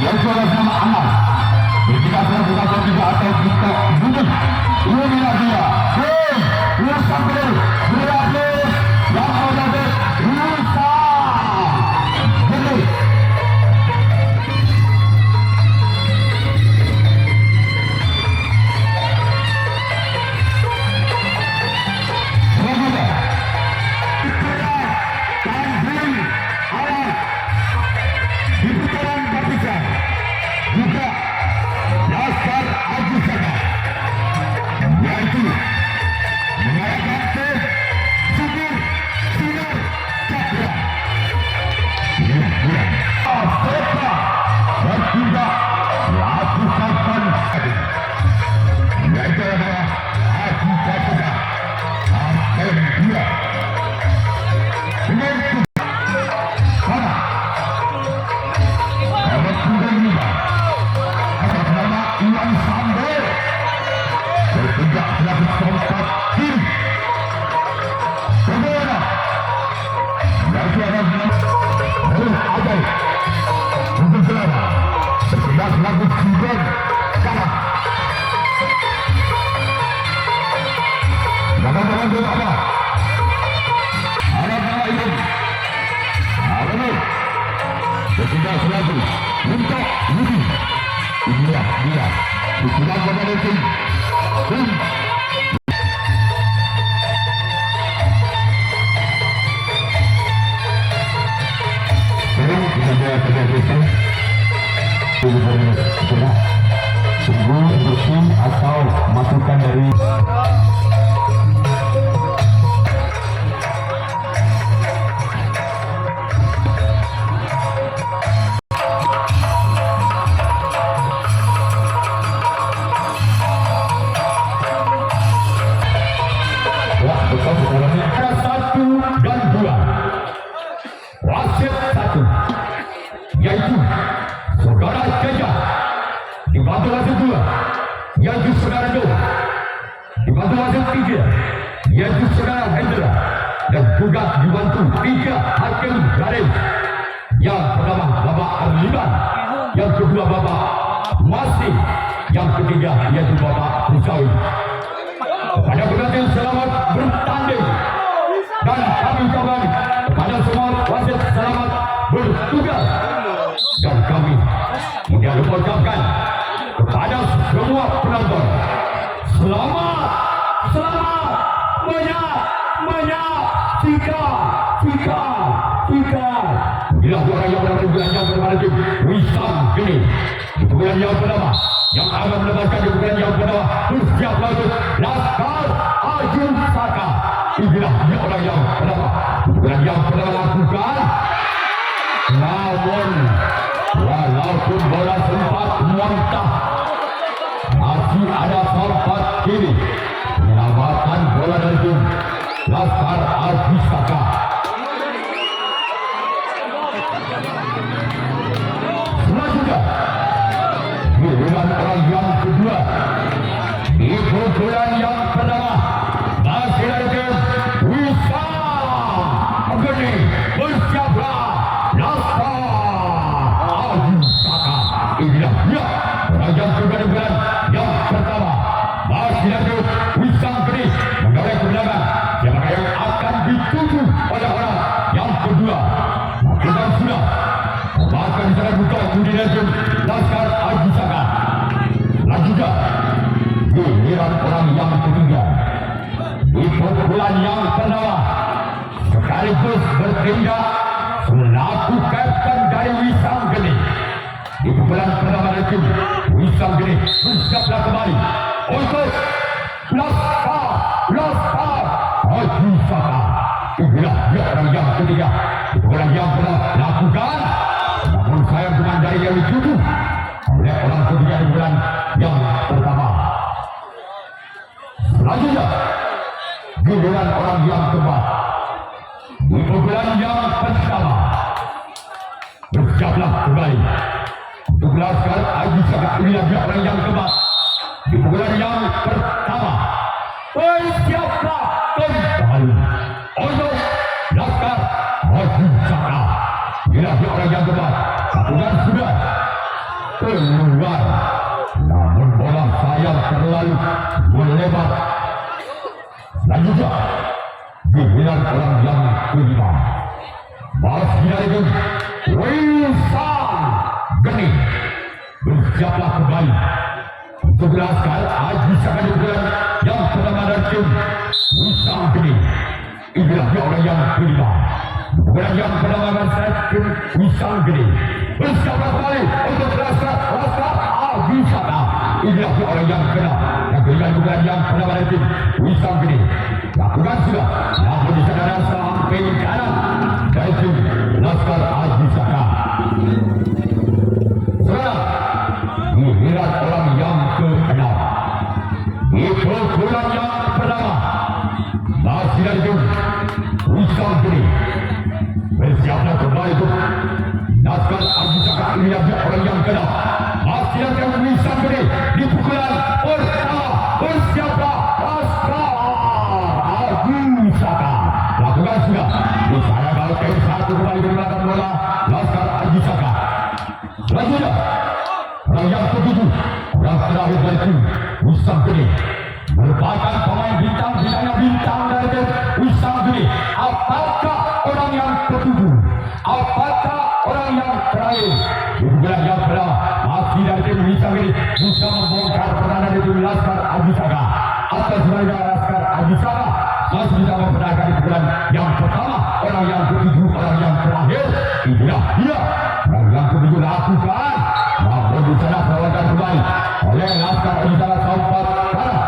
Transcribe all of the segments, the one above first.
yaitu atas nama Anas. Ketika berbuka juga atau kita bunyi inilah dia dua sampai berapa yang ada Musa jadi untuk Yudi. Inilah dia pukulan kepada tim dan sekarang kita lihat pada besok gerak tunggu untuk tim atau masukan dari yaitu saudara Jaya dibantu wasit 2 yaitu saudara Do, dibantu wasit 3 yaitu saudara Hendra, dan juga dibantu 3 hakim garis. Yang pertama Bapak Arliban, yang kedua Bapak Masih, yang ketiga yaitu Bapak Musawi. Pada penonton selamat bertanding dan kami ucapkan kepada semua wasit selamat bertugas. Dan kami tidak lupa ucapkan kepada semua penonton selamat tiga bila orang yang berbulan kepada tim Wisam Geni di bulan yang pertama yang akan melepaskan di bulan yang pertama bersiap langsung Laskar Ajun Saka. Inilah dia orang yang pertama di bulan yang pertama lakukan, namun walaupun bola sempat muntah masih ada sempat kiri menyelamatkan bola dari tim Laskar Ajun Saka. Selanjutnya giliran orang yang kedua di pukulan yang pertama masih dari tim Wisam Geni. Bersiaplah Laskar Ajun Saka. Inilah dia orang yang kedua di bulan yang pertama masih dari Wisam Geni menggawai ke belakang. Siapa yang akan dituju oleh orang yang kedua? Kita sudah bahkan sangat buka kemudian Laskar Ajun Saka. Lanjutnya giliran orang yang ketiga di pukulan yang pertama sekaligus bertindak selaku kapten dari Wisam Geni. Di pukulan pertama dari tim Wisam Geni bersiaplah kembali untuk Laskar Ajun Saka. Inilah dia orang yang ketiga di pukulan yang pertama lakukan, namun sayang dengan dari yang dituju oleh orang ketiga di bulan yang pertama. Selanjutnya giliran orang yang keempat di pukulan yang pertama bersiaplah kembali untuk Laskar Ajun Saka. Inilah dia orang yang keempat di pukulan yang pertama bersiaplah kembali untuk Laskar Ajun Saka. Inilah dia orang yang keempat. Pukulan sudah keluar. Namun bola sayang terlalu melebar. Selanjutnya giliran orang yang kelima. Masih dari itu Wilson Geni bersiaplah kembali untuk berlaskar Haji Saka Dukulan yang pertama dari tim Wilson Geni. Inilah dia orang yang kelima. Dukulan yang pertama dari tim Wilson Geni bersiaplah kembali untuk berlaskar Haji Saka. Inilah dia orang yang keenam. Yang kelima dukulan yang pertama dari tim Wilson Geni. Lakukan sudah, namun di sana sampai kanan dari tim Laskar Haji Saka. Sekarang giliran orang yang ke-6. Itu bulan yang pertama. Masih dari tim Wilson Geni bersiaplah kembali untuk Laskar Haji Saka. Inilah dia orang yang ke-6. Masih dari tim Wilson Geni di pukulan pertama. Bersiaplah Laskar Saka. Lakukan sudah. Di sana kalau tim satu kembali menggunakan bola Laskar Haji Saka. Selanjutnya orang yang ke-7, orang terakhir dari tim Wilson Geni merupakan pemain bintang dari tim Wilson Geni. Apakah orang yang ke-7? Apakah orang yang terakhir? Di bulan yang pertama masih dari tim Wilson Geni bisa membongkar peranan dari tim Laskar Haji Saka. Atas mereka Laskar Haji Saka masih bisa memperdakan di bulan yang pertama. Orang yang ke-7, orang yang terakhir. Inilah dia orang yang ke-7 lakukan. Namun di sana perawatan kembali oleh Laskar Haji Saka sempat kalah.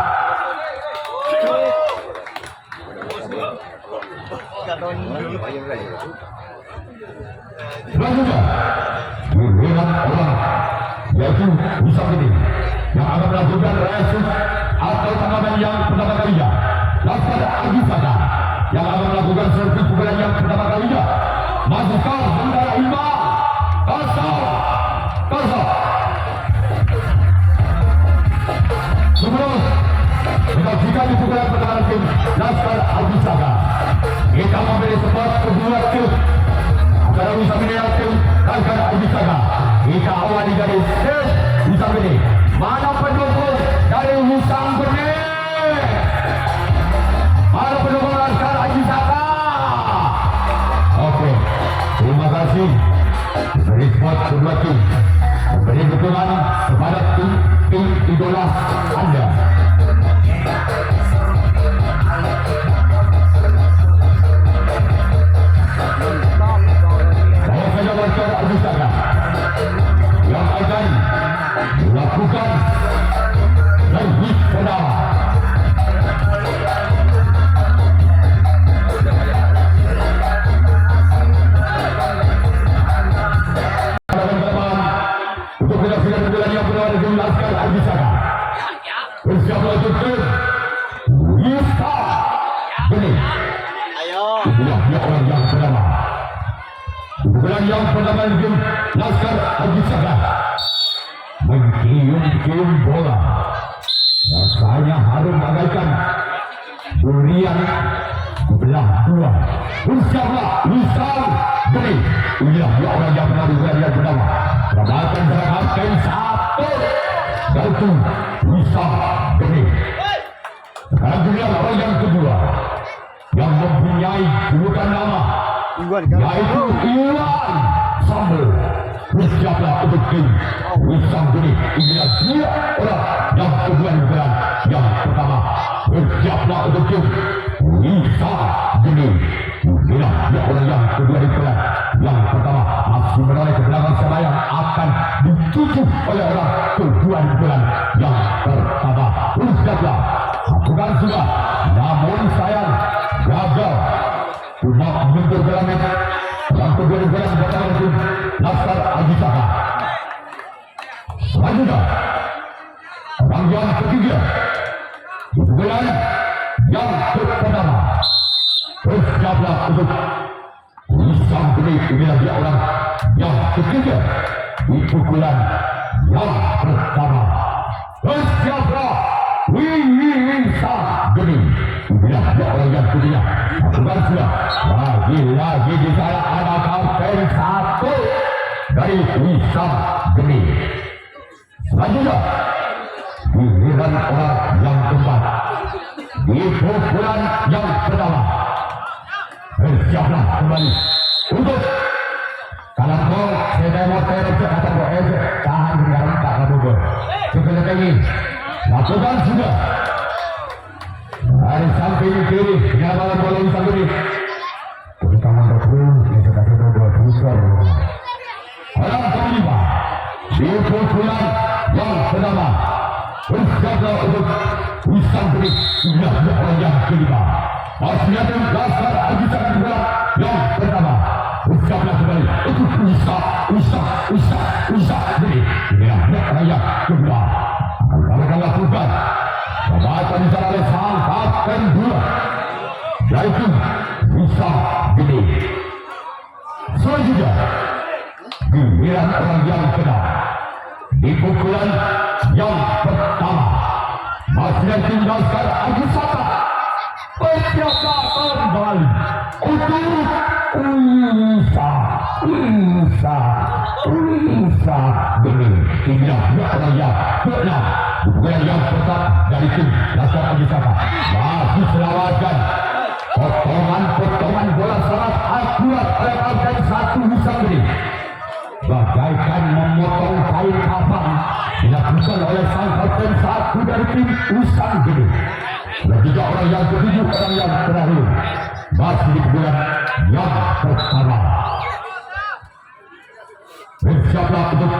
Selanjutnya giliran orang yaitu Wilson Geni yang akan melakukan resus atau tanganan yang pertama kalinya. Laskar Haji Saka yang akan melakukan servis pukulan yang pertama kalinya. Masukkan saudara Ima Kasar. Sebelum menyaksikan di pukulan pertama tim Laskar Haji Saka, kita memberi support kedua tim antara Wilson Geni dan tim Laskar Haji Saka. Kita awali dari tim Wilson Geni. Mana pendukung dari Wilson Geni? Mana pendukung Laskar Haji Saka? Oke, terima kasih. Beri support kedua tim. Beri dukungan kepada tim idola Anda. Saya saja Laskar Haji Saka yang akan melakukan servis pertama. Untuk menyaksikan pukulan yang pertama dari Laskar Haji Saka. Bersiaplah untuk tim Wilson Geni. Inilah dia orang yang pertama. Pukulan yang pertama dari Laskar Haji Saka. Mencium bola. Rasanya harum bagaikan durian belah dua. Bersiaplah Wilson Geni. Inilah dia orang yang pertama. Perabatan terhadap tim satu yaitu Wilson Geni. Sekarang juga orang yang kedua yang mempunyai julukan nama yaitu Iwan Sambel. Bersiaplah untuk tim Wilson Geni. Inilah dia orang yang kedua di bulan yang pertama. Bersiaplah untuk tim Wilson Geni. Inilah dia orang yang kedua di bulan yang pertama. Masih menoleh ke belakang siapa yang akan dituju oleh orang kedua di bulan yang pertama. Bersiaplah. Bukan sudah, namun sayang gagal. Cuma menyentuh geramet yang kedua di bulan pertama itu Laskar Haji Saka. Selanjutnya orang yang ketiga di bulan yang pertama. Bersiaplah untuk Wilson Geni. Inilah dia orang yang ketiga di pukulan yang pertama. Bersiaplah Wilson Geni. Inilah dia orang yang ketiga. Bukan sudah. Lagi di sana ada kapten satu dari Wilson Geni. Selanjutnya giliran orang yang keempat di pukulan yang pertama. Bersiaplah kembali untuk kalau kau sedang motor atau kau tahan dengan tak kamu sebenarnya ini lakukan sudah dari samping kiri nyalakan bola di samping utama terus kita sudah dua pusar orang kelima di pukulan yang pertama. Bersiaplah untuk usang beri sudah orang yang kelima. Masih ada dasar ajudan bola yang pertama. Bersiaplah kembali untuk usah beri. Ini orang yang kedua. Akan lakukan pembahasan di sana oleh sang kapten bola, yaitu usang beri. Selanjutnya giliran orang yang kedua di pukulan yang pertama. Masih ada dasar Agisaka. Bersiaplah kembali untuk usah beri. Inilah orang yang keenam. Pukulan yang pertama dari tim dasar Agisaka. Masih selamatkan potongan bola sangat akurat oleh kapten satu usang beri. Bagaikan memotong kain kafan dilakukan oleh sang kapten satu dari tim usang beri. Dan juga orang yang ketujuh, orang yang terakhir masih di bulan yang pertama. Bersiaplah untuk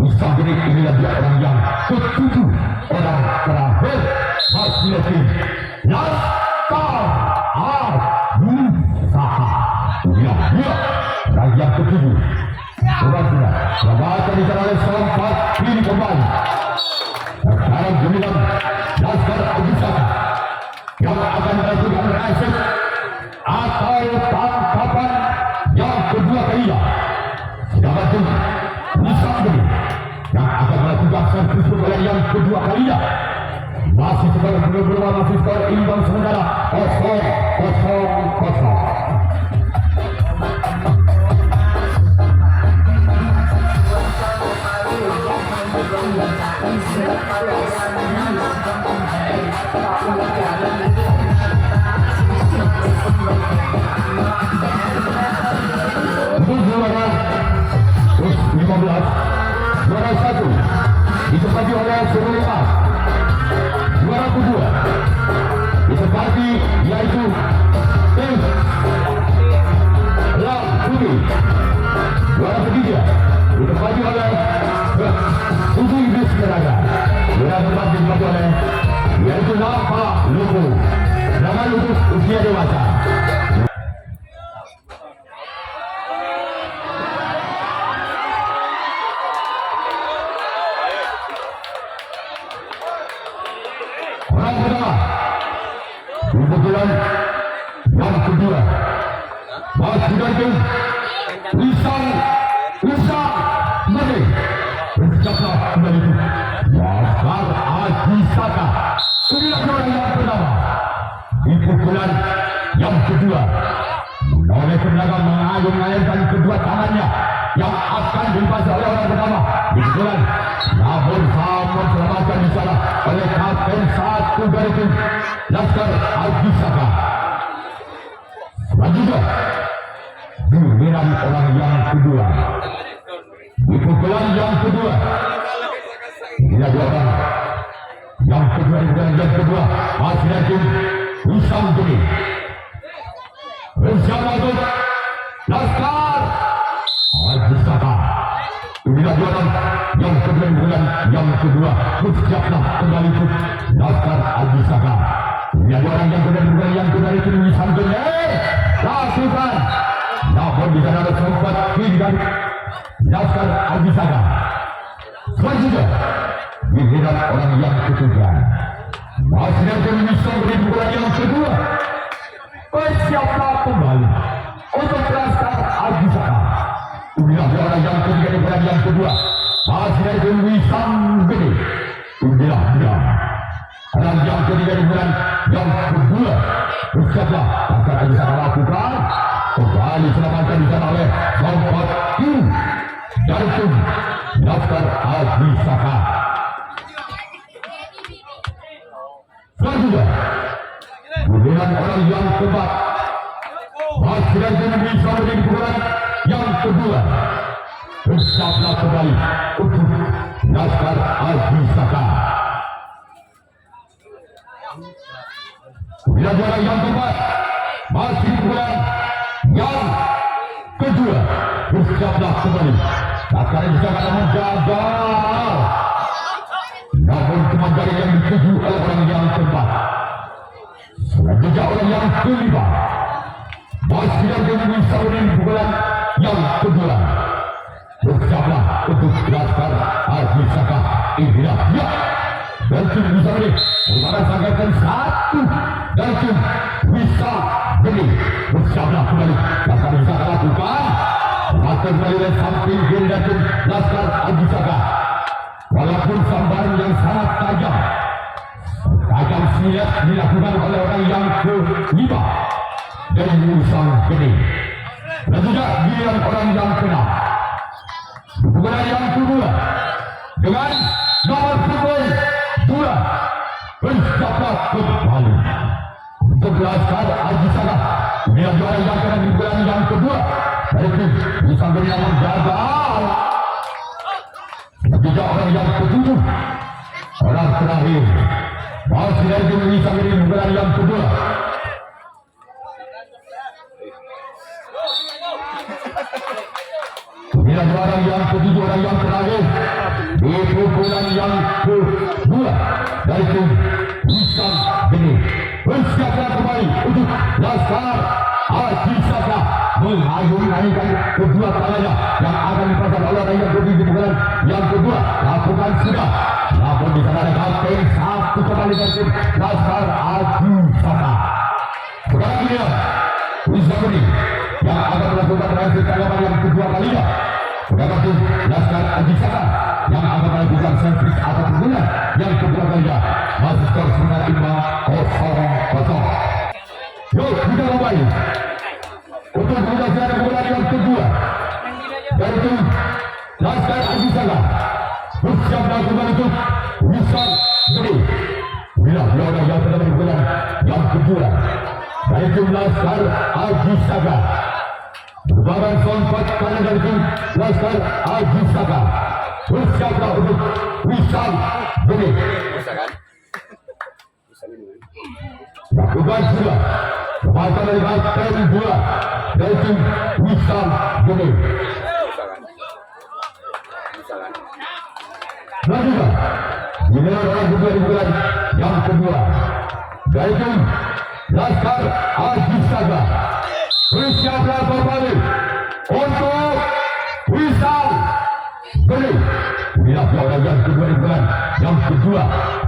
usang beri. Inilah dia orang yang ketujuh, orang terakhir masih di tim Laskar Agisaka. Inilah dia orang yang ketujuh. Sudah pembahasan di sana oleh Sompat ini kembali. Sekarang gemilang Laskar Agisaka yang akan melakukan resep atau tangkapan yang kedua kalinya. Sedangkan itu usang beri yang akan melakukan servis pukulan yang kedua kalinya. Masih skor berubah, masih skor imbang sementara 0-0. Juara 1 ditempati oleh Surulipas. Juara kedua ditempati yaitu tim Lam Putih. Juara ketiga ditempati oleh Tubuh Iblis Meraga. Juara keempat ditempati oleh yaitu Nampak Luku. Nama Luku usia dewasa. Orang pertama pukulan yang kedua masih dari usang beri. Bersiaplah kembali itu Laskar Agisaka. Inilah orang yang pertama di pukulan yang kedua. Oleh tenaga mengayun-ayunkan kedua tangannya yang akan dilepas oleh orang pertama di pukulan. Namun sama selamatkan di sana oleh kapten satu dari tim Laskar Agisaka. Selanjutnya giliran orang yang kedua di pukulan yang kedua. Inilah dua orang yang kedua di pukulan yang kedua masih dari tim usang beri. Bersama untuk Laskar Agisaka. Inilah dua orang yang kedua di bulan yang kedua. Bersiaplah kembali untuk Laskar Agisaka. Inilah dua orang yang kedua di bulan yang kedua itu disambung. Lakukan. Namun di sana ada sempat tinggal Laskar Agisaka. Selanjutnya giliran orang yang ketiga masih ada Usang Beri di bulan yang kedua. Bersiaplah kembali untuk Laskar Agisaka. Inilah orang yang ketiga di bulan yang kedua masih ada Usang Beri. Inilah dia orang yang ketiga di bulan yang kedua. Bersiaplah Laskar Agisaka lakukan. Kembali selamatkan di sana oleh Sompat dari tim Laskar Agisaka. di pukulan yang kedua. Bersiaplah kembali untuk Laskar Haji Saka. Bila juara yang keempat masih di pukulan yang kedua. Bersiaplah kembali Laskar Haji Saka menjaga, namun kemandirian yang dituju oleh orang yang keempat. Selanjutnya orang yang kelima masih lagi bisa di pukulan yang kedua. Bersiaplah untuk Laskar Haji Saka. Inilah ya, dan tim bisa beri Ultara sangkatan satu, dan tim bisa beri. Bersiaplah kembali Laskar Haji Saka lakukan akan melihat samping game dan tim Laskar Haji Saka. Walaupun sambaran yang sangat tajam silat dilakukan oleh orang yang kelima dari Musang Gede, dan juga giliran orang yang keenam. Pukulan yang kedua dengan nomor pukul 2. Bersiaplah kembali untuk Laskar Haji Saka. Giliran orang yang keenam di pukulan yang kedua dari tim Musang Gede yang gagal. Juga orang yang ketujuh, orang terakhir masih dari tim Musang Gede di pukulan yang kedua. Inilah orang yang ketujuh, orang yang terakhir di pukulan yang kedua dari tim Musang Gede. Bersiaplah kembali untuk Laskar Haji Saka mengayun-ayunkan kedua tangannya yang akan dipasang oleh orang yang ketujuh di pukulan yang kedua. Lakukan sudah, namun di sana ada kapten satu kembali dari tim Laskar Haji Saka. Sekarang dia Musang Gede yang akan melakukan reaksi tanggapan yang kedua kalinya. Sekarang tim Laskar Haji Saka yang akan melakukan servis atau pukulan yang kedua kalinya. Masih skor 9-5-0-0. Yuk kita kembali untuk menyaksikan pukulan yang kedua dari tim Laskar Haji Saka. Bersiaplah kembali untuk Musang Gede. Bila orang yang telah pukulan yang kedua dari tim Laskar Haji Saka. Berbanding sontak kanan dari tim Laskar Haji Saka. Bersiaplah untuk Musang Gede. Lakukan sudah kepatan dari kapten 2 dari tim Musang Gede. Selanjutnya giliran orang kedua di bulan yang kedua dari tim Laskar Haji Saka. Bersiaplah kembali untuk Musang Gede. Inilah orang yang kedua di bulan yang kedua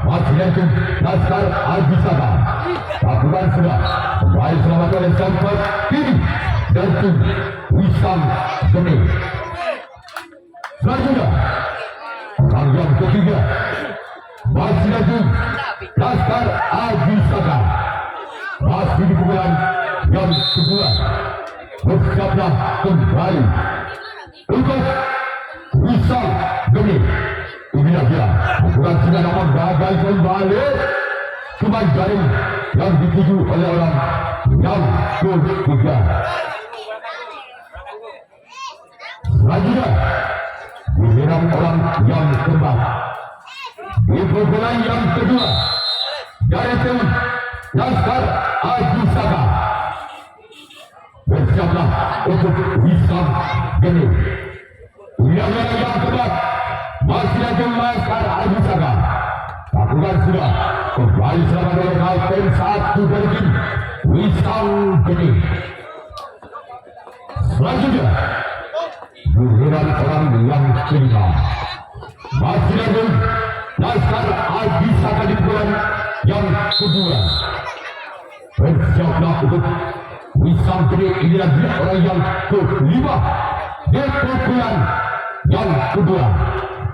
masih dari tim Laskar Haji Saka. Lakukan sudah kembali selamat oleh sampai kiri dari tim Musang Gede. Selanjutnya orang yang ketiga masih dari tim Laskar Haji Saka. Masih di pukulan yang kedua. Bersiaplah kembali untuk Musang Gede. Inilah dia bukan sudah nama gagal kembali cuma jaring yang dituju oleh orang yang ketiga. Selanjutnya giliran orang yang keempat di pukulan yang kedua dari tim Laskar Haji Saka. Bersiaplah untuk Musang Gede. Inilah yang keempat masih lagi Laskar Haji Saka. Lakukan sudah kembali selamat oleh kapten satu dari tim Musang Gede. Selanjutnya giliran orang yang kelima masih lagi Laskar Haji Saka di pukulan yang kedua. Bersiaplah untuk Musang Gede. Inilah dia orang yang kelima di pukulan yang kedua.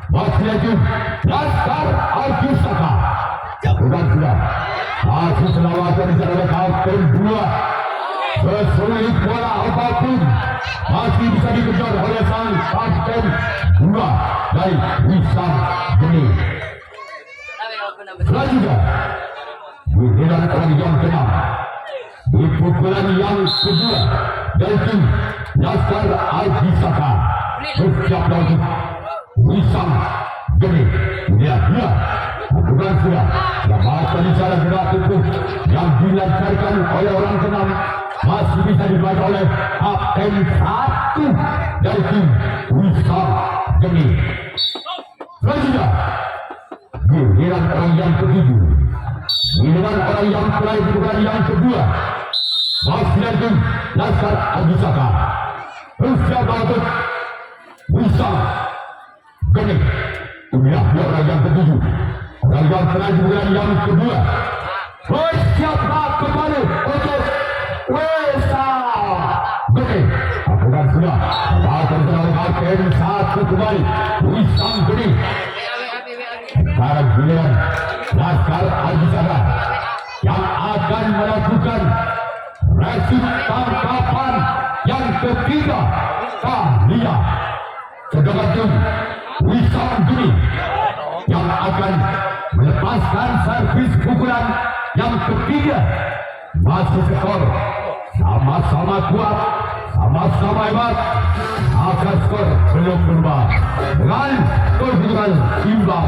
Masih lagi Laskar Haji Saka. Bukan sudah masih selawatan disana oleh kapten 2. Sesulit bola apapun masih bisa dikejar oleh sang kapten 2 dari Musang Gede. Selanjutnya giliran orang yang keenam di pukulan yang kedua dari tim Laskar Haji Saka bersiap untuk Wisam Geni. Dia bukan sudah dapatkan di sana gerak tubuh yang dilancarkan oleh orang senam masih bisa dibaca oleh Kapten 1 dari tim Wisam Geni. Selanjutnya giliran orang yang ketujuh, giliran orang yang terakhir bukan yang kedua. Masih lagi Laskar Haji Saka bersiap untuk Wisam Geni. Inilah dia orang yang ketujuh, orang yang terakhir bukan yang kedua. Bersiaplah kembali untuk Wisam Geni. Bukan sudah akan terlalu Kapten 1 kembali Wisam Geni. Sekarang giliran Laskar Haji Saka yang akan melakukan resip tangkapan yang ketiga kalinya. Sedangkan tim Wisam Geni yang akan melepaskan servis pukulan yang ketiga. Masih skor sama-sama kuat, sama-sama hebat. Akan skor belum berubah dengan kedudukan imbang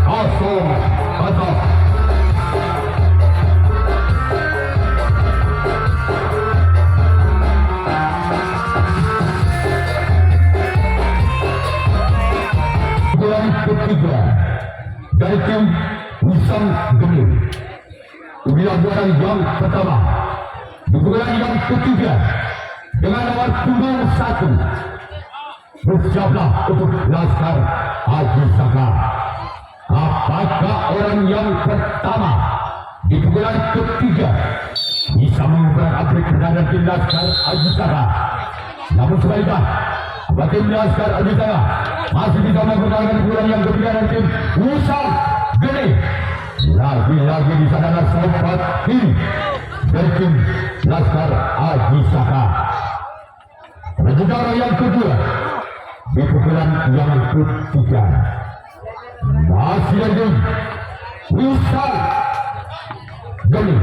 0-0. Pukulan ketiga dari tim Wisam Geni. Inilah orang yang pertama. Pukulan yang ketiga dengan nomor punggung 1. Bersiaplah untuk Laskar Haji Saka. Apakah orang yang pertama di pukulan ketiga bisa mengubah abrik terhadap tim Laskar Haji Saka? Namun sebaliknya, tim Laskar Haji Saka masih bisa menggunakan pukulan yang ketiga dari tim Wisam Geni. Lagi-lagi di sana adalah sempat kiri dari tim Laskar Haji Saka. Selanjutnya orang yang kedua di pukulan yang ketiga masih lagi Wisam Geni.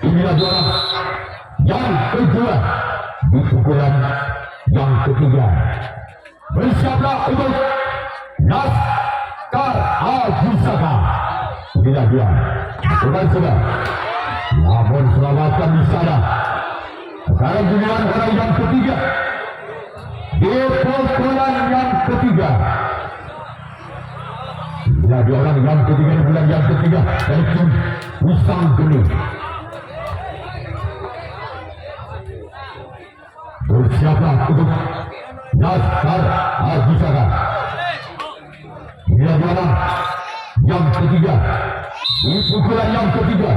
Inilah orang yang kedua di pukulan yang ketiga. Bersiaplah untuk Laskar Haji Saka. Inilah dia, bukan sudah. Namun selamatkan di sana. Sekarang giliran orang yang ketiga di pukulan yang ketiga. Inilah dia orang yang ketiga di bulan yang ketiga dari tim Wisam Geni. Bersiaplah untuk Laskar Haji Saka. Inilah dia orang yang ketiga di pukulan yang ketiga.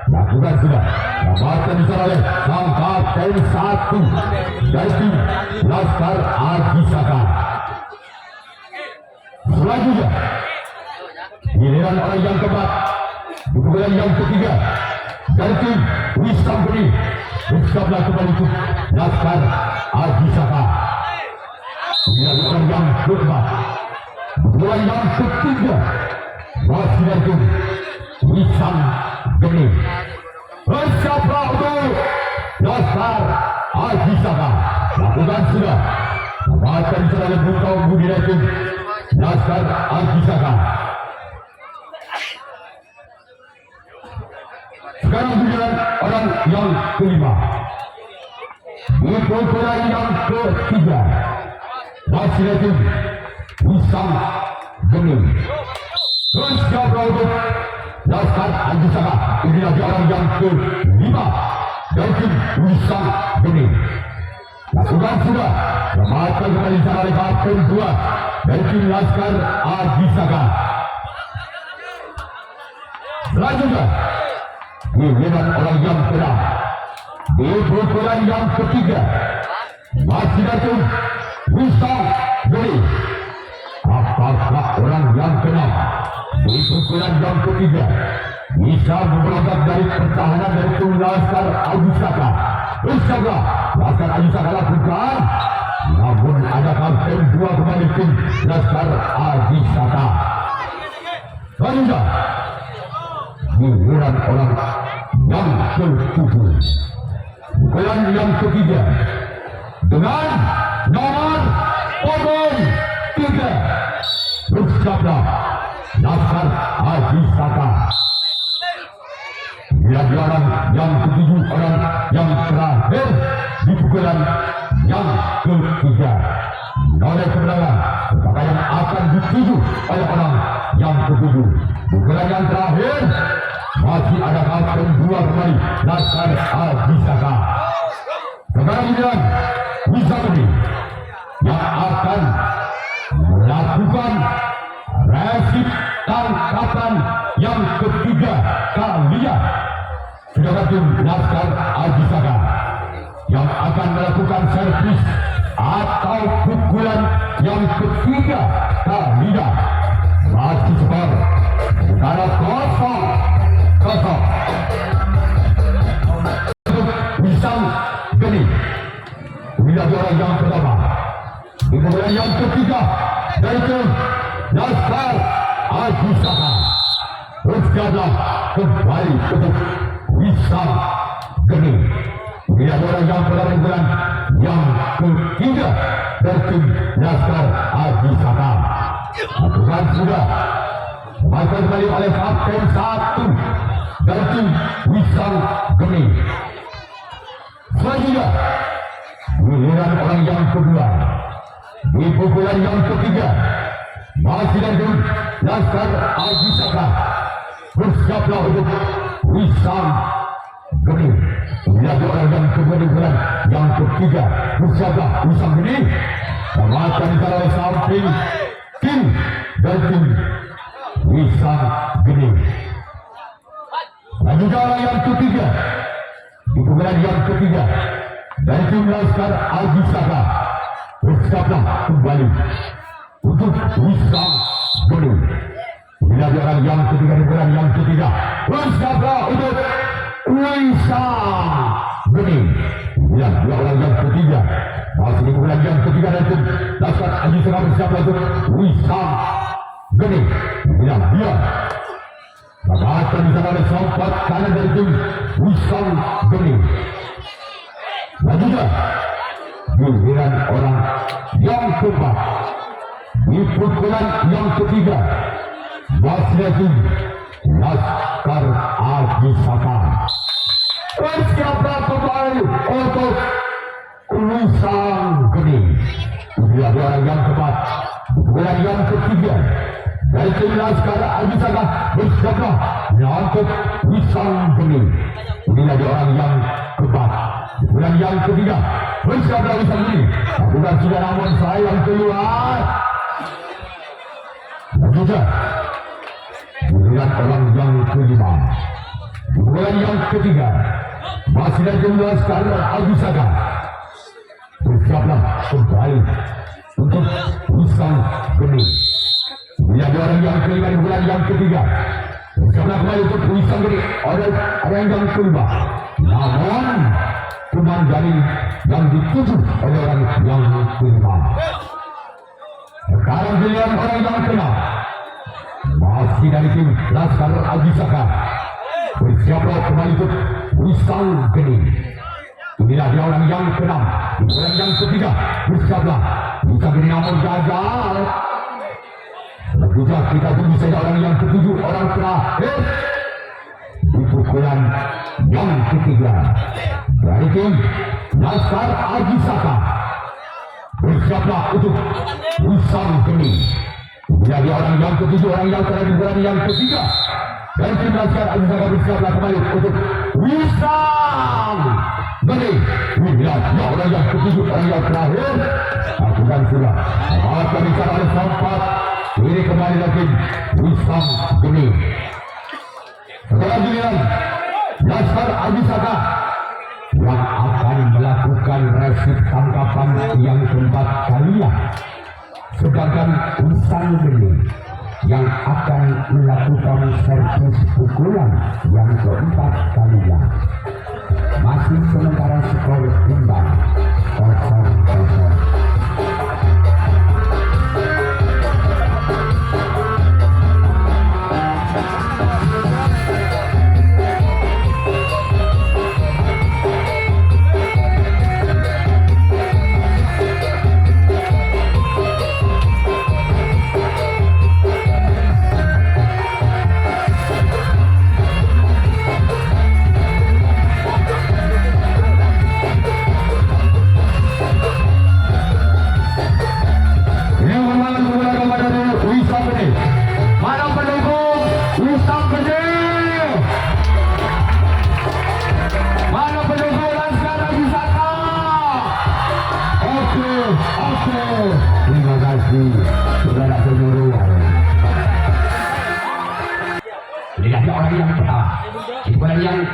Lakukan sudah dapatkan di sana oleh sang Kapten 1 dari tim Laskar Haji Saka. Selanjutnya giliran orang yang keempat di pukulan yang ketiga dari tim Wisam Geni. Bersiaplah kembali untuk Laskar Haji Saka. Inilah orang yang keempat di pukulan yang ketiga masih dari tim Wisam Geni. Bersiaplah untuk Laskar Haji Saka. Lakukan sudah dapatkan di sana oleh Budi dari tim Laskar Haji Saka. Sekarang giliran orang yang kelima di pukulan yang ketiga masih dari tim Wisam Geni. Bersiaplah untuk Laskar Haji Saka. Inilah dia orang yang kelima dari tim Wisam Geni. Lakukan sudah dapatkan kembali di sana oleh Kapten 2 dari tim Laskar Haji Saka. Selanjutnya giliran orang yang keenam di pukulan yang ketiga masih dari tim Wisam Geni. Apakah orang yang keenam di pukulan yang ketiga bisa berontak dari pertahanan dari tim Laskar Haji Saka? Bersiaplah Laskar Haji Saka lakukan. Namun ada Kapten 2 kembali tim Laskar Haji Saka. Selanjutnya giliran orang yang ke-7 pukulan yang ketiga dengan nomor punggung 3 bersiaplah Laskar Haji Saka. Bila orang yang ketujuh, orang yang terakhir di pukulan yang ketiga. Oleh kemenangan pakaian akan dituju oleh orang yang ketujuh. Pukulan yang terakhir masih ada kapten 2 kembali Laskar Haji Saka. Kemudian Wisakti yang akan melakukan resip tangkapan yang ketiga kalinya. Sedangkan Laskar Haji Saka yang akan melakukan servis atau pukulan yang ketiga kalinya. Masih skor sementara 0-0. Wisang Geni menjadi orang yang pertama. Kemudian yang ketiga yaitu Laskar Haji Saka. Bersiaplah kembali untuk Wisang Geni menjadi orang yang pertama. Kemudian yang ketiga dari tim Laskar Haji Saka. Aturan sudah dimainkan kembali oleh kapten 1 dari tim Wisang Geni. Selanjutnya giliran orang yang kedua di pukulan yang ketiga masih dari Laskar Haji Saka. Bersiaplah untuk Wisang Geni menjadi orang yang kedua di pukulan yang ketiga. Bersiaplah Wisang Geni akan ditaruh samping tim dari tim Wisang Geni. Selanjutnya orang yang ketiga di pukulan yang ketiga dari tim Laskar Haji Saka. Bersiaplah kembali untuk Wisang Geni menjadi orang yang ketiga di pukulan yang ketiga. Bersiaplah untuk Wisang Geni menjadi orang yang ketiga masih di pukulan yang ketiga dari tim Laskar Haji Saka. Bersiaplah untuk Wisang Geni menjadi dia. Akan disana oleh sempat kanan dari tim Wisang Geni. Selanjutnya giliran orang yang keempat di pukulan yang ketiga masih tim Laskar Haji Saka. Bersiaplah kembali untuk Wisang Geni menjadi orang yang keempat di pukulan yang ketiga dari tim Laskar Haji Saka. Bersiaplah untuk Wisang Geni menjadi orang yang keempat di pukulan yang ketiga. Bersiaplah Wisang Geni. Bukan sudah, namun sayang keluar. Lanjutnya giliran orang yang kelima di pukulan yang ketiga masih dari tim Laskar Haji Saka. Bersiaplah kembali untuk Wisang Geni menjadi orang yang kelima di bulan yang ketiga. Bersiaplah kembali untuk Wisang Geni orang yang kelima. Namun cuma dari yang dituju oleh orang yang kelima. Sekarang giliran orang yang keenam masih dari tim Laskar Haji Saka. Bersiaplah kembali untuk Wisang Geni. Inilah dia orang yang keenam di bulan yang ketiga. Bersiaplah Wisang Geni, namun gagal. Selanjutnya kita tunggu saja orang yang ketujuh, orang terakhir di pukulan yang ketiga dari tim Laskar Haji Saka. Bersiaplah untuk Wisang Geni menjadi orang yang ketujuh, orang yang terakhir di pukulan yang ketiga dari tim Laskar Haji Saka. Bersiaplah kembali untuk Wisang Geni menjadi orang yang ketujuh, orang yang terakhir. Lakukan sudah akan bicara oleh sempat. Ini kembali lagi Wisang Geni. Setelah giliran Laskar Haji Saka yang akan melakukan resip tangkapan yang keempat kalinya. Sedangkan Wisang Geni yang akan melakukan servis pukulan yang keempat kalinya. Masih sementara skor imbang 0-0.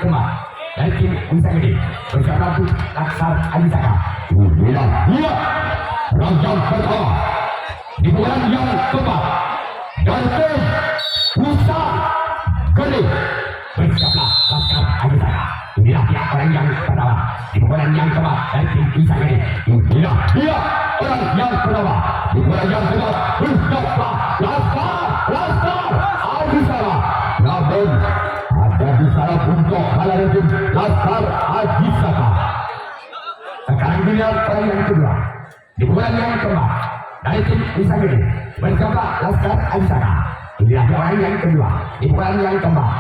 keempat dari tim Wisagede bersama tim Laksar Adisaka. Iya, Rajang pertama di bulan yang keempat dari tim Wisagede bersiaplah Laskar Adisaka. Inilah dia orang yang pertama di bulan yang keempat dari tim Wisagede. Inilah dia orang yang pertama di bulan yang keempat bersiaplah Laskar Adisaka. Namun ada di sana untuk kalah tim Laskar Adisaka. Sekarang dilihat orang yang kedua di bulan yang keempat dari tim Wisagede bersama Laskar Adisaka. Inilah orang yang kedua di bulan yang keempat.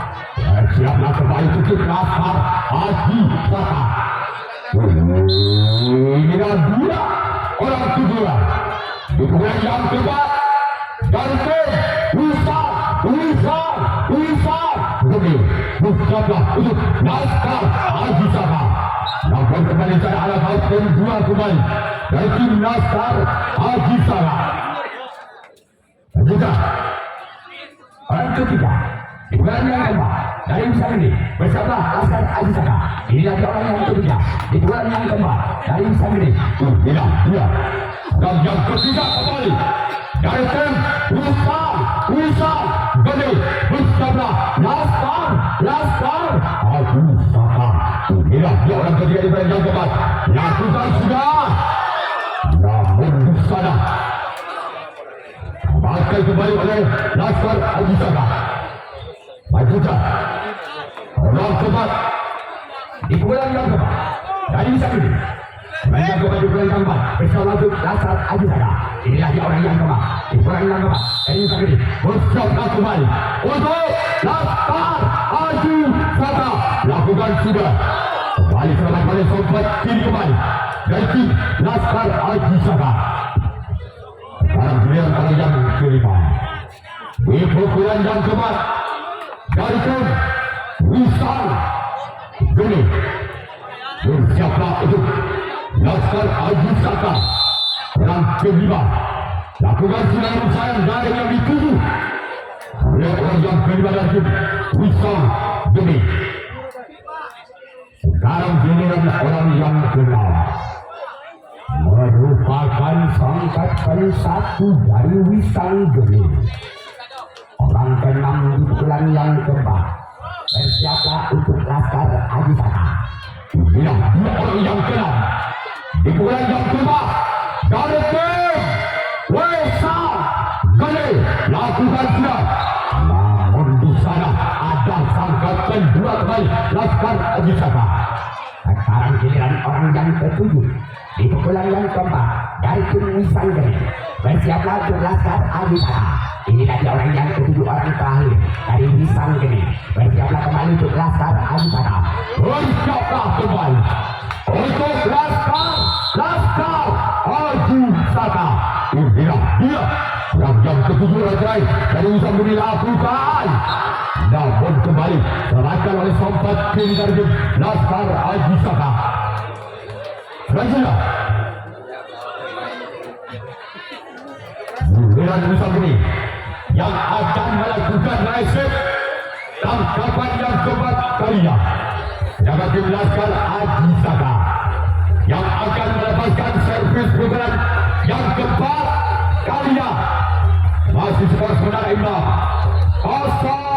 Siaplah kembali untuk Laskar Adisaka. Inilah dia orang kedua di bulan yang keempat dari tim Wisagede bersama untuk Laskar Adisaka. Namun kembali saya arahkan kedua kembali dari tim Laskar Adisaka. Dan juga orang ketiga di bulan yang keempat dari Wisagede bersama Laskar Adisaka. Inilah orang yang ketiga di bulan yang keempat dari Wisagede. Inilah dia. Dan yang ketiga kembali dari tim Wisagede bersama Laskar Adisaka. Inilah dia orang ketiga di bulan yang keempat. Lakukan sudah. Namun di sana pakai kembali oleh Laskar Adisaka. Majukan orang keempat di bulan yang keempat dari Wisagede. Yang keempat di bulan yang keempat bersama Laskar Adisaka. Inilah dia orang yang keempat di bulan yang keempat dari Wisagede bersama kembali untuk Laskar Adisaka. Lakukan sudah. Kembali selamat pada sobat tim kembali dari tim Laskar Adisaka. Sekarang giliran orang yang kelima di pukulan yang keempat dari tim Wisagede bersiaplah untuk Laskar Adisaka. Yang kelima lakukan sinar sayang dari yang dituju oleh orang yang kelima dari tim Wisagede. Sekarang giliran orang yang keenam merupakan pangkatan satu dari Wisagede. Orang keenam di bulan yang keempat bersiaplah untuk Laskar Adisaka. Inilah dia orang yang keenam di bulan yang keempat dari tim Wisagede. Lakukan sudah. Namun di sana ada pangkatan dua kembali Laskar Adisaka. Sekarang giliran orang yang ketujuh di pukulan yang keempat dari tim Wisagede bersiaplah untuk Laskar Adisaka. Inilah dia orang yang ketujuh, orang terakhir dari Wisagede bersiaplah kembali untuk Laskar Adisaka. Bersiaplah kembali untuk Laskar Adisaka. Inilah dia orang yang ketujuh, orang terakhir dari Wisagede. Lakukan. Namun kembali serahkan oleh sobat kiri dari tim Laskar Adisaka. Selanjutnya giliran Wisagede yang akan melakukan resep tangkapan yang keempat kalinya. Jaga tim Laskar Adisaka yang akan melepaskan servis pukulan yang keempat kalinya. Masih skor sementara imbang 0-0.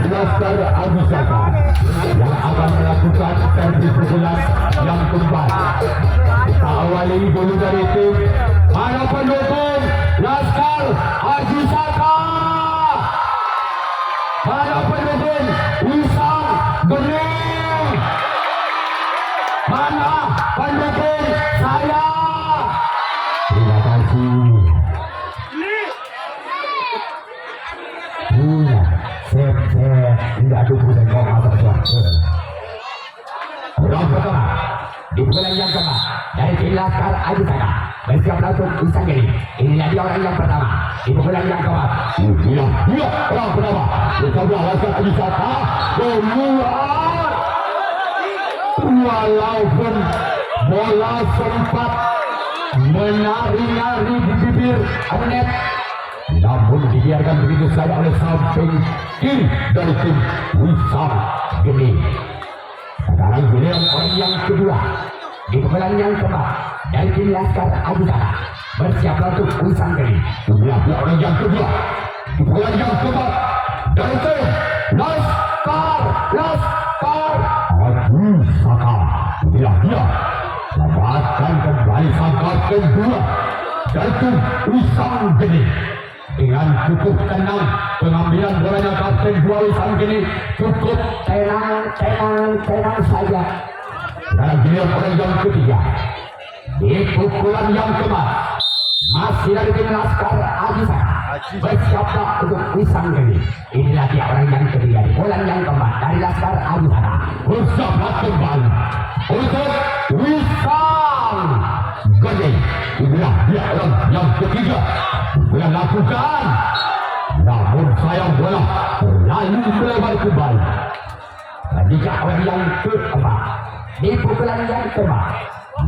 Laskar Adisaka yang akan melakukan servis pukulan yang keempat. Kita awali dulu dari tim para pendukung Laskar Adisaka, para pendukung Wisagede. tidak cukup dan kau masa round pertama di bulan yang keempat dari tim Laskar Ajisaka bersiap langsung Wisanggeni. Inilah dia orang yang pertama di bulan yang keempat. Iya, orang pertama bersama Laskar Ajisaka keluar. Walaupun bola sempat menari-nari di bibir net, namun dibiarkan begitu saja oleh samping kiri dari tim Wisanggeni. Sekarang giliran orang yang kedua di pukulan yang keempat dari tim Laskar Ajisaka bersiap untuk Wisanggeni. Inilah dia orang yang kedua di pukulan yang keempat dari tim Laskar Ajisaka. Inilah dia lepaskan kembali sangkar kedua dari tim Wisanggeni. Dengan cukup tenang pengambilan bolanya kapten dua Wisanggeni, cukup tenang saja. Sekarang giliran orang yang ketiga di pukulan yang keempat masih dari tim Laskar Ajisaka bersiaplah untuk Wisanggeni. Inilah dia orang yang ketiga di pukulan yang keempat dari Laskar Ajisaka bersiaplah kembali untuk Wisanggeni. Inilah dia orang yang ketiga yang lakukan, namun sayang bola terlalu melebar kembali. Ketika orang yang keempat di pukulan yang keempat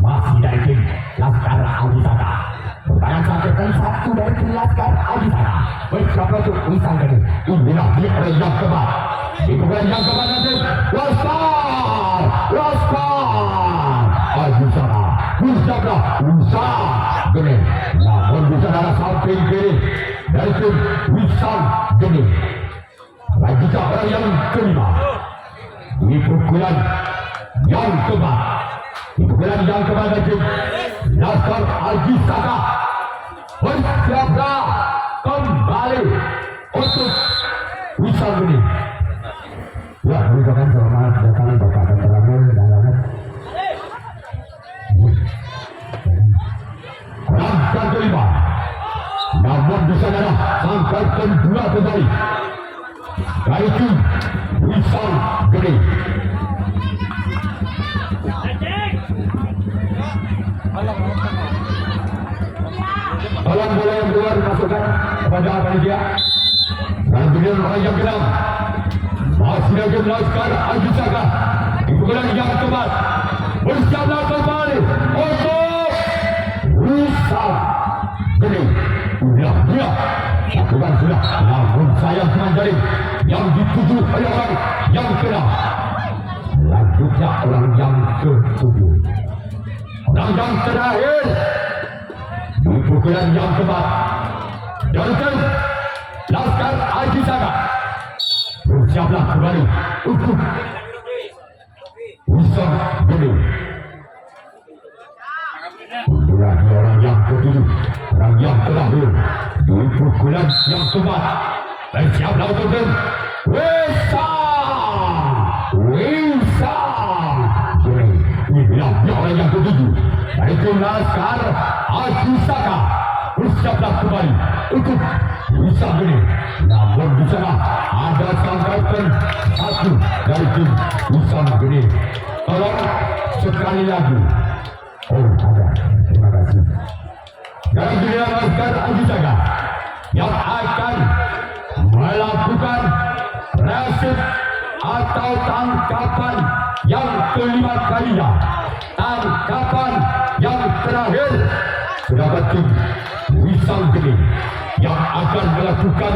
masih dari tim Laskar Ajisaka. Pertahanan sampaikan satu dari tim Laskar Ajisaka bersiap untuk Wisanggeni. Inilah dia orang yang keempat di pukulan yang keempat nanti Laskar Ajisaka bersiaplah Wisanggeni. Namun bisa ada samping kiri dari tim Wisanggeni. Lanjutkan orang yang kelima di pukulan yang keempat. Di pukulan yang keempat dari tim Laskar Ajisaka bersiaplah kembali untuk Wisanggeni. Ya, ucapkan selamat datang Bapak dan Terangin dan Lamat. Langkah kelima, namun di sana langkah kedua kembali dari tim Wisanggeni. Tolong bola yang keluar dimasukkan kepada panitia. Dan kemudian orang yang kedua masih dari Laskar Ajisaka di pukulan yang keempat bersiaplah kembali untuk Wisanggeni. Dia lakukan sudah, namun sayang cuma dari yang dituju oleh orang yang kena. Lanjutnya orang yang ketujuh, orang yang terakhir di pukulan yang keempat dari tim Laskar Ajisaka bersiaplah kembali untuk Wisanggeni. Inilah orang yang ketujuh, orang yang terakhir di pukulan yang keempat bersiaplah untuk tim Wisanggeni. Inilah orang yang ketujuh dari tim Laskar Ajisaka bersiaplah kembali untuk Wisanggeni. Namun di sana ada sangkatan satu dari tim Wisanggeni. Tolong sekali lagi. Oh, ada. Terima kasih. Dari giliran Laskar Ajisaka yang akan melakukan resip atau tangkapan yang kelima kalinya. Tangkapan yang terakhir terdapat tim Wisanggeni yang akan melakukan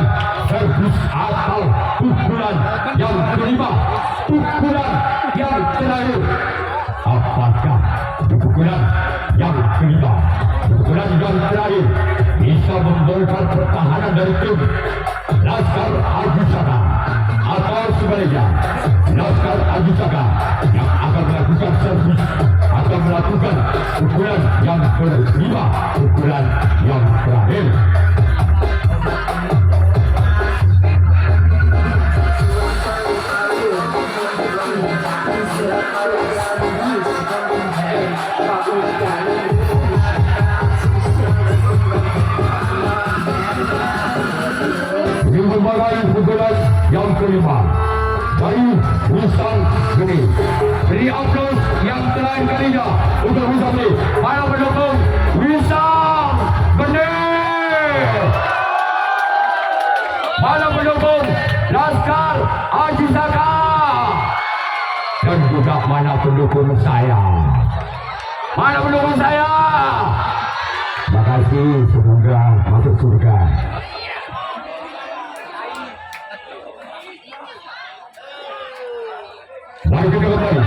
servis atau pukulan yang kelima, pukulan yang terakhir. Apakah di pukulan yang kelima, pukulan yang terakhir bisa membongkar pertahanan dari tim Laskar Ajisaka, atau sebaliknya Laskar Ajisaka yang akan melakukan servis atau melakukan pukulan yang kelima, pukulan yang terakhir? Ini memulai pukulan yang kelima dari Wisam Geni. Beri aplaus yang terakhir kalinya untuk Wisam Geni. Para pendukung Wisam Geni. Para pendukung Laskar Haji Saka. Dan juga mana pendukung saya. Mana pendukung saya? Terima kasih, semoga masuk surga. Mari kita kembali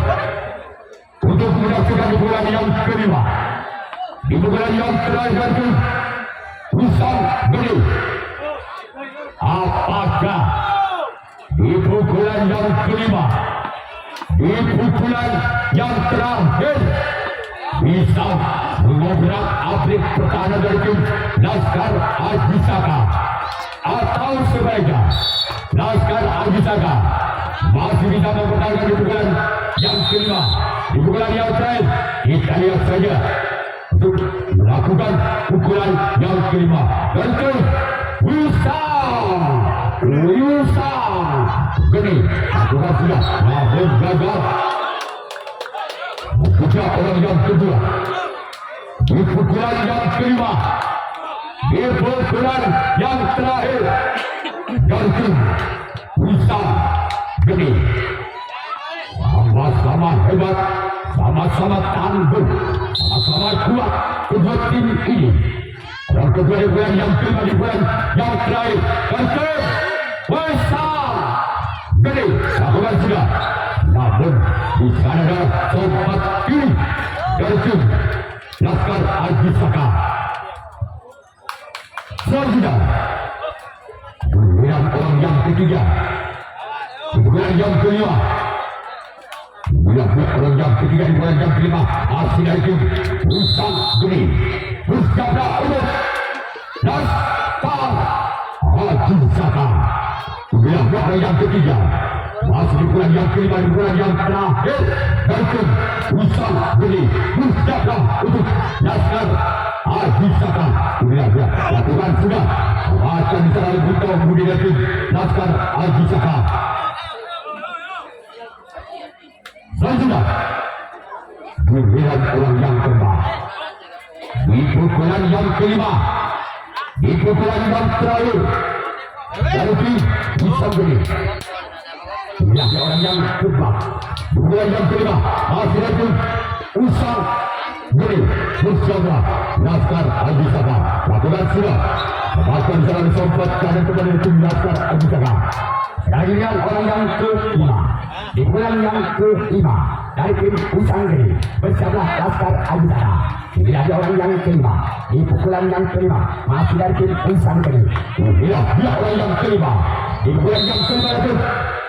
untuk menyaksikan pukulan yang kelima. Di pukulan yang terakhir itu Wisam Geni. Apakah di pukulan yang kelima, di pukulan yang terakhir bisa mengobrak abrik pertahanan dari tim Laskar Haji Saka, atau sebaliknya Laskar Haji Saka masih bisa mempertahankan di pukulan yang kelima? Di pukulan yang terakhir kita lihat saja untuk melakukan pukulan yang kelima. Tentu Wisam Geni lakukan sudah, namun gagal. Pukulan orang yang kedua di pukulan yang kelima, di pukulan yang terakhir dari Wisam Geni. Sama-sama hebat, sama-sama tangguh, sama-sama kuat kedua tim ini. Orang kedua di bulan yang kelima, di bulan yang terakhir dari Wisam Geni lakukan sudah, namun di sana ada sobat kiri dari tim Laskar Haji Saka. Selanjutnya giliran orang yang ketiga di bulan yang kelima. Giliran orang yang ketiga di bulan yang kelima, hasil dari tim Wisam Geni bersiaplah untuk Laskar Haji Saka. Giliran orang yang ketiga masih di bulan yang kelima, di bulan yang terakhir dari tim Wisam Geni bersiaplah untuk Laskar Haji Saka. Giliran lakukan sudah, akan bisa lebih tahu kemudian dari tim Laskar Haji Saka. Selanjutnya giliran orang yang keempat di pukulan yang kelima, di pukulan yang terakhir dari tim Wisam Geni. Lihat orang yang keempat, pukulan yang kelima, masih dari tim Wisam Geni bersiaplah Laskar Haji Saka. Lakukan sudah, bahkan jalan sempat kanan kepada tim Laskar Haji Saka. Akhirnya orang yang kelima, di bulan yang kelima dari tim Wisam Geni bersiaplah Laskar Haji Saka. Lihat orang yang kelima, di pukulan yang kelima, masih dari tim Wisam Geni. Lihat orang yang kelima, di bulan yang kelima itu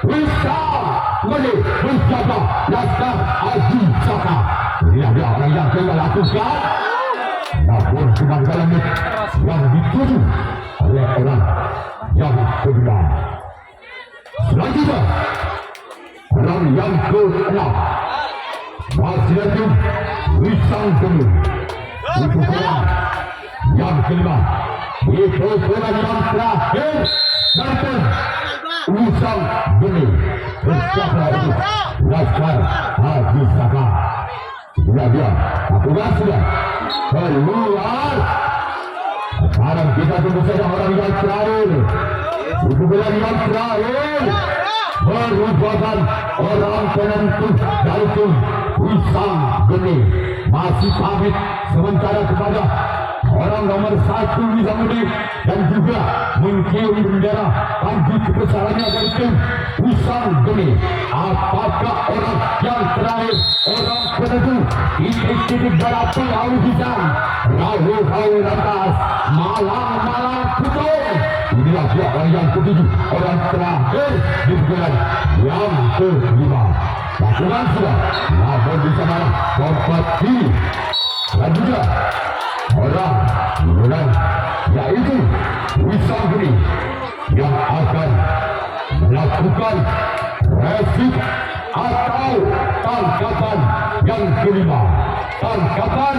Wisam Geni bersiaplah Laskar Haji Saka. Lihat orang yang kelima lakukan, namun cuma dalam yang dituju oleh orang yang kedua. Selanjutnya orang yang ke-6 masih dari Wisam Geni di pukulan yang kelima, di pukulan yang terakhir dari Wisam Geni bersiaplah untuk Laskar Haji Saka. Dia lakukan sudah, keluar. Sekarang kita tunggu saja orang yang terakhir di pukulan yang terakhir, merupakan orang penentu dari tim Wisam Geni. Masih pamit sementara kepada orang nomor 1 Wisam Geni dan juga mencium bendera panji kebesarannya dari tim Wisam Geni. Apakah orang yang terakhir, orang penentu di titik balapan Raul Hitam, Raul lantas malang putus. Inilah dia orang yang ketujuh, orang terakhir di pukulan yang kelima. Lakukan sudah, namun di sana kompetisi. Dan juga orang pukulan yaitu Wisam Geni yang akan melakukan resip atau tangkapan yang kelima, tangkapan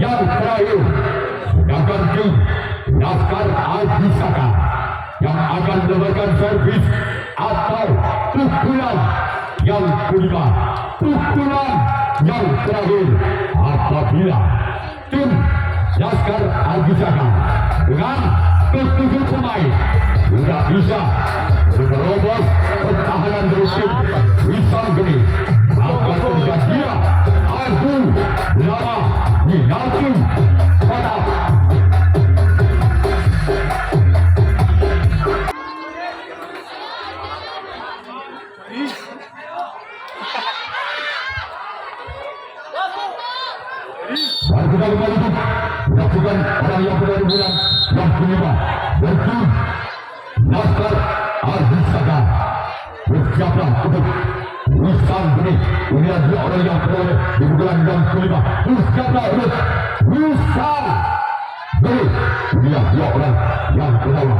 yang terakhir. Sedangkan tim Laskar Haji Saka yang akan melakukan servis atau pukulan yang kelima, pukulan yang terakhir apabila tim Laskar Al-Ghizaka dengan ketujuh pemain tidak bisa menerobos pertahanan dari tim Wisam Geni, maka terjadinya adu lama dinanti pada dan kita kembali menyaksikan orang yang berada bulan yang kelima berarti Laskar Al-Ghizaka bersiaplah untuk Wisam Geni. Inilah dia orang yang berada di bulan yang kelima, bersiaplah untuk Wisam Geni. Inilah dia orang yang pertama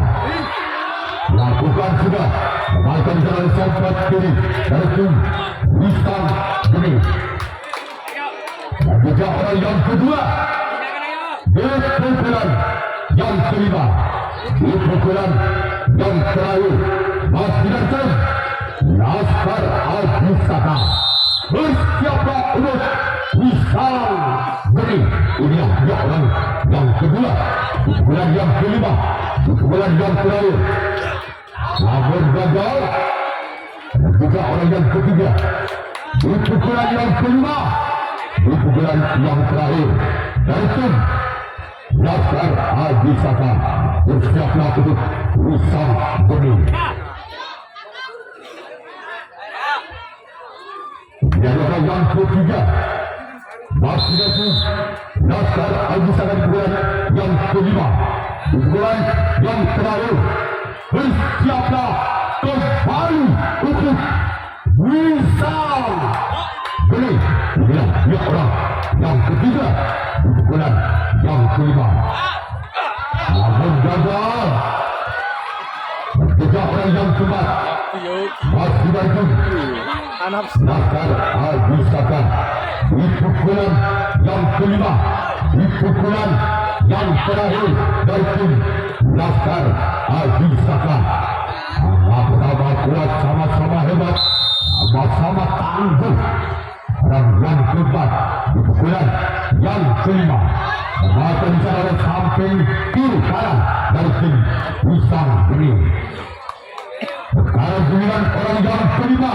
lakukan sudah memainkan jalan sempat kiri dari tim Wisam Geni. Dan juga orang yang kedua di pukulan yang kelima, di pukulan yang terakhir masih datang Laskar Al-Ghizaka bersiaplah untuk Wisam Geni. Inilah dia orang yang kedua di pukulan yang kelima, di pukulan yang terakhir namun gagal. Dan juga orang yang ketiga di pukulan yang kelima, di pukulan yang terakhir dari tim Laskar Al-Ghizaka bersiaplah untuk Wisam Geni. Dan orang yang ketiga masih dari Laskar Al-Ghizaka di pukulan yang kelima, di pukulan yang terakhir bersiaplah kembali untuk Wisam Geni. Inilah dia orang yang ketiga di pukulan yang kelima, namun gagal. Ketiga orang yang keempat masih dari Laskar Al-Ghizaka di pukulan yang kelima, di pukulan yang terakhir dari tim Laskar Al-Ghizaka. Sama-sama kuat, sama-sama hebat, sama-sama tangguh. Dan yang keempat di pukulan yang kelima memainkan jalan samping kiri kanan dari tim Wisam Geni. Sekarang giliran orang yang kelima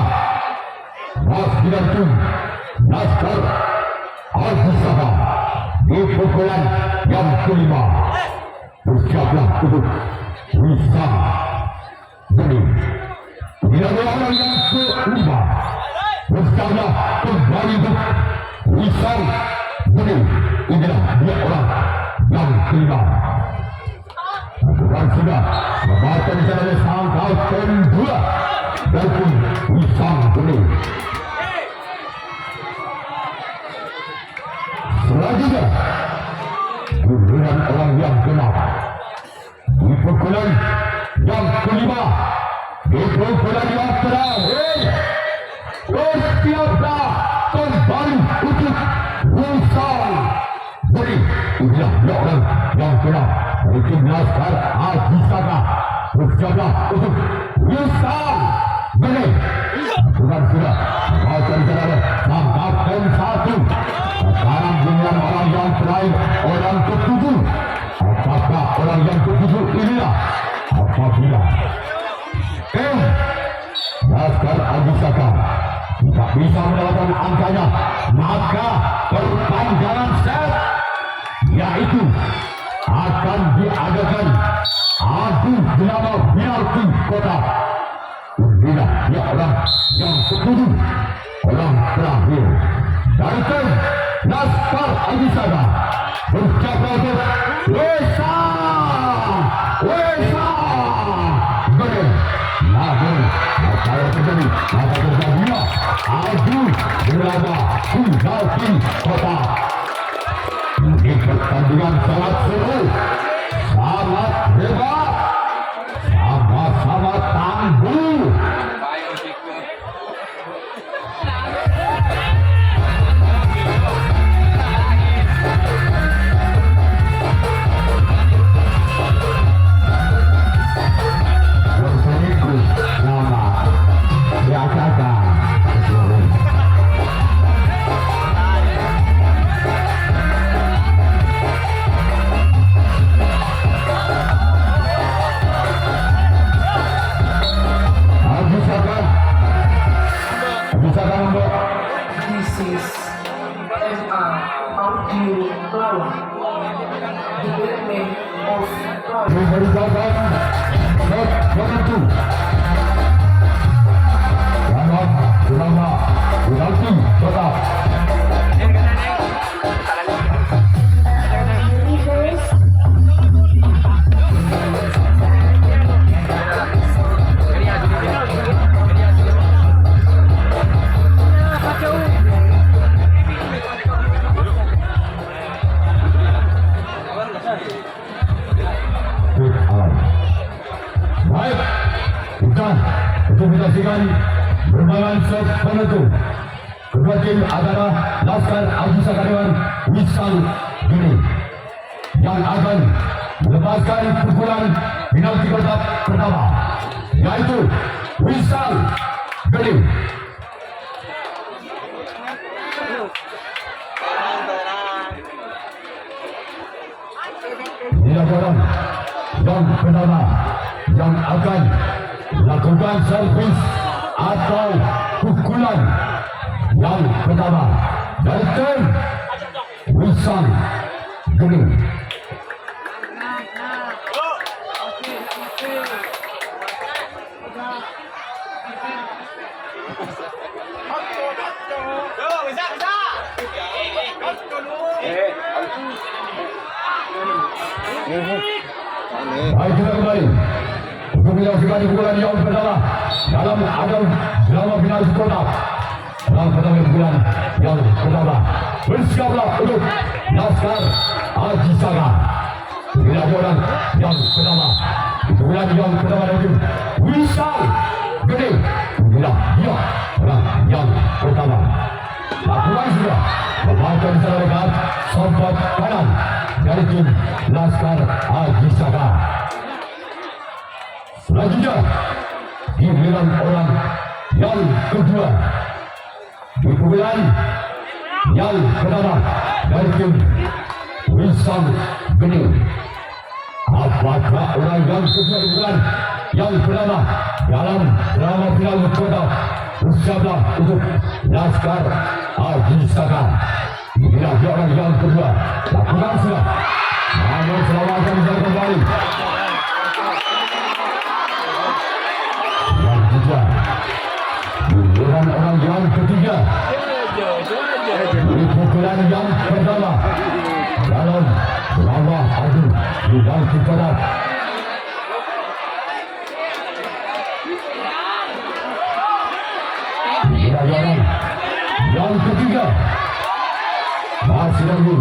masih dari tim Laskar Al-Ghizaka di pukulan yang kelima bersiaplah untuk Wisam Geni. Inilah orang yang kelima bersiaplah kembali untuk Wisam Geni. Inilah dia orang yang kelima. Bukan sudah memainkan jalan sangkal kedua dari Wisam Geni. Selanjutnya giliran orang yang keenam di pukulan yang kelima, di pukulan yang terakhir bersiaplah kembali untuk Wisam Geni. Inilah dia orang yang keenam dari tim Laskar Al-Ghizaka bersiaplah untuk Wisam Geni. Bukan sudah memainkan jalan sangkal satu. Sekarang dengan orang yang terakhir, orang ketujuh. Apakah orang yang ketujuh inilah apabila Laskar Al-Ghizaka tidak bisa mendapatkan angkanya, maka perpanjangan set yaitu akan diadakan adu drama penalti kotak. Inilah dia orang yang ketujuh, orang terakhir dari tim Laskar Al-Ghizaka bersiaplah untuk Wisam Geni. Namun apa yang terjadi? Maka terjadilah adu drama penalti kotak. Ini pertandingan sangat seru, sangat hebat, sama-sama tangguh. is MA Audio Cloud. The great name of Cloud. Baik, bukan untuk menyaksikan bermain set penentu. Kedua tim adalah Laskar Aji Saka dengan Wisal Gini yang akan melepaskan pukulan penalti kotak pertama, yaitu Wisal Gini. Dilakukan yang pertama yang akan melakukan servis atau pukulan yang pertama dari tim Wisal Geni. Baik, kita kembali untuk menyaksikan pukulan yang pertama dalam ajang drama final kota. Dalam pertama pukulan yang pertama, bersiaplah untuk Laskar Aji Saka. Dilakukan yang pertama, pukulan yang pertama dari Wisal Geni. Inilah dia orang yang pertama. Lakukan sudah membaca secara dekat sobat kanan dari tim Laskar Aji Saka. Selanjutnya giliran orang yang kedua, di pukulan yang pertama dari tim Wisal Geni. Apakah orang yang kedua di pukulan yang pertama dalam drama final kota? Bersiaplah untuk Laskar Aji Saka. Inilah dia orang yang kedua. Lakukan sudah. Namun selamatkan bisa kembali. Yang ketiga, giliran orang yang ketiga. Di pukulan yang pertama dalam drama adu bidang kikodat. Yang ketiga masih lagi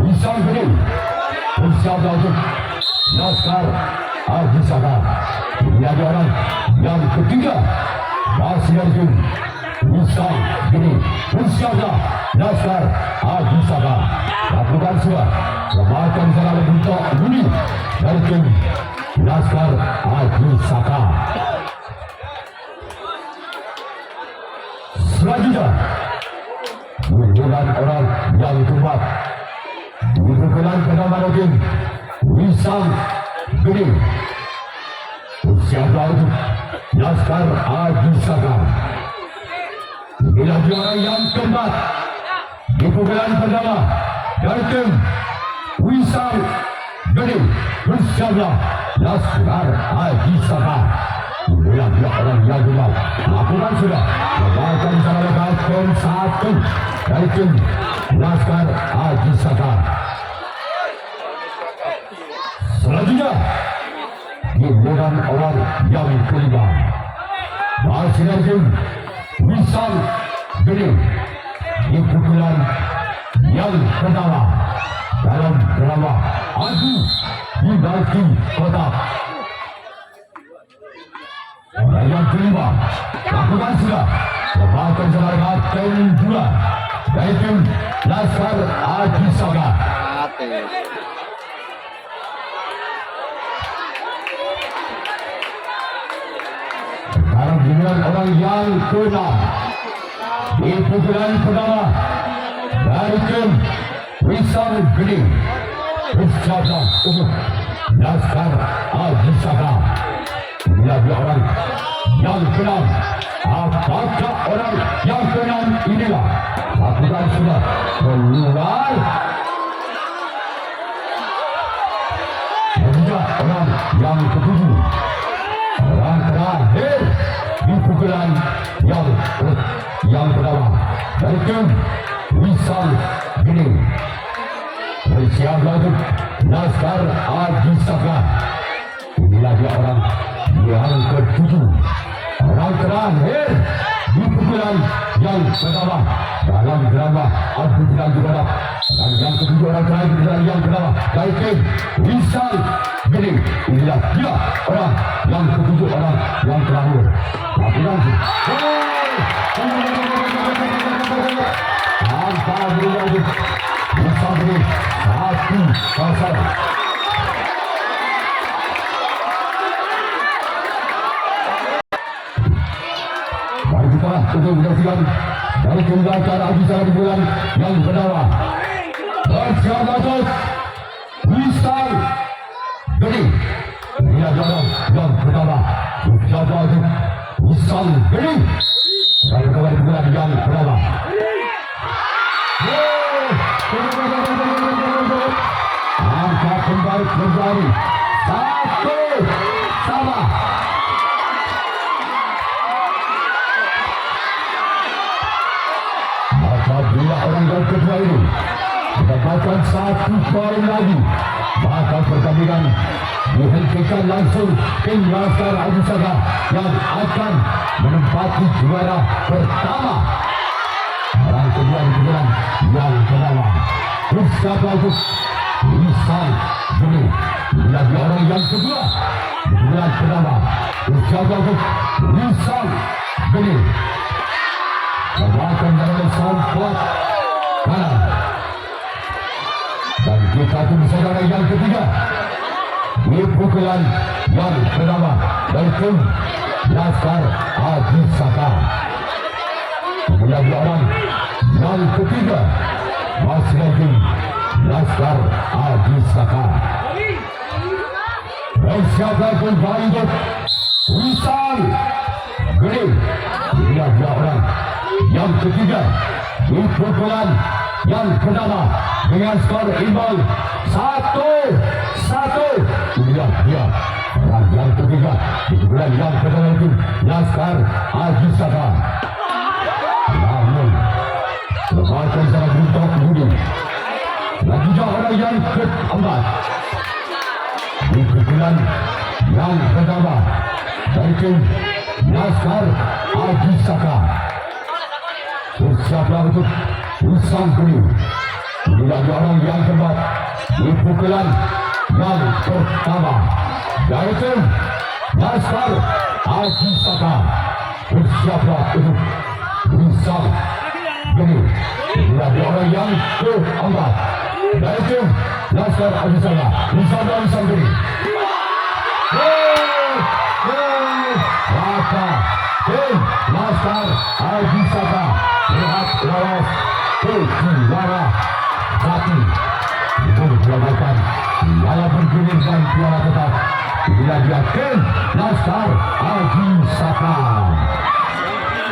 Wisal Geni. Bersiaplah untuk Laskar Aji Saka. Ini ada orang yang ketiga masih lagi Wisal Geni. Bersiaplah Laskar Aji Saka. Lakukan sudah membaca secara bentuk bunyi dari tim Laskar Aji Saka. Selanjutnya giliran orang yang keempat, di pukulan pertama dari Wisal Geni. Bersiaplah untuk Laskar Aji Saka. Inilah dia orang yang keempat, di pukulan pertama dari tim Wisal Geni. Bersiaplah Laskar Aji Saka. Inilah dia orang yang kedua. Lakukan sudah membaca secara dekat tim satu dari tim Laskar Aji Saka. Selanjutnya giliran orang yang kelima, masih dari tim Wisal Geni. Di pukulan yang pertama dalam drama adu bidang kotak. Yang kelima, lakukan sudah membaca secara dekat tim dua dari tim Laskar Aji Saka. Sekarang giliran orang yang keenam, di pukulan pertama dari tim Wisal Geni. Bersiaplah untuk Laskar Aji Saka. Inilah dia orang yang keenam. Apakah orang yang keenam inilah? Lakukan sudah keluar. Menjadi orang yang ketujuh. Orang terakhir di pukulan yang pertama dari tim Wisal Gening. Bersiaplah untuk Laskar Haji Saka. Inilah dia orang yang ketujuh. Orang terakhir di pukulan yang pertama dalam drama adu final juara. Dan yang ketujuh orang terakhir di pukulan yang pertama dari tim Wisal Gening. Inilah dia orang yang ketujuh, orang yang terakhir. Lakukan tanpa berlanjut Wisal Gening 1-0. Untuk menyaksikan dari keunggahan Haji Saka di bulan yang pertama. Bersiaplah untuk Wisal Gening. Inilah orang yang pertama. Bersiaplah untuk Wisal Gening. Dan kembali di bulan yang pertama. Angka kembali menjadi 1-1. Apabila orang yang kedua ini mendapatkan 1 poin lagi, maka pertandingan dihentikan langsung. Tim Laskar Haji Saka yang akan menempati juara pertama. Orang kedua di bulan yang pertama. Bersiaplah untuk Wisal Gening. Inilah dia orang yang kedua di bulan pertama. Bersiaplah untuk Wisal Gening. Letakkan dalam sompat kanan. Dan kita tunggu saudara yang ketiga di pukulan yang pertama dari tim Laskar Haji Saka. Inilah dia orang yang ketiga, masih lagi Laskar Haji Saka. Bersiaplah kembali untuk Wisal Gening. Inilah dia orang yang ketiga di pukulan yang pertama dengan skor imbang 1-1. Inilah dia orang yang ketiga di pukulan yang pertama itu Laskar Haji Saka. Namun lepaskan secara beruntung kemudian lagi orang yang keempat di pukulan yang pertama dari tim Laskar Haji Saka. Bersiaplah untuk Wisal Gening. Inilah dia orang yang keempat di pukulan yang pertama dari tim Laskar Haji Saka. Bersiaplah untuk Wisal Gening. Inilah dia orang yang keempat dari tim Laskar Haji Saka. Wisal Gening. Maka tim Laskar Haji Saka lihat lolos ke juara satu. Itu dilakukan piala bergilir dan piala tetap. Inilah dia tim Laskar Haji Saka.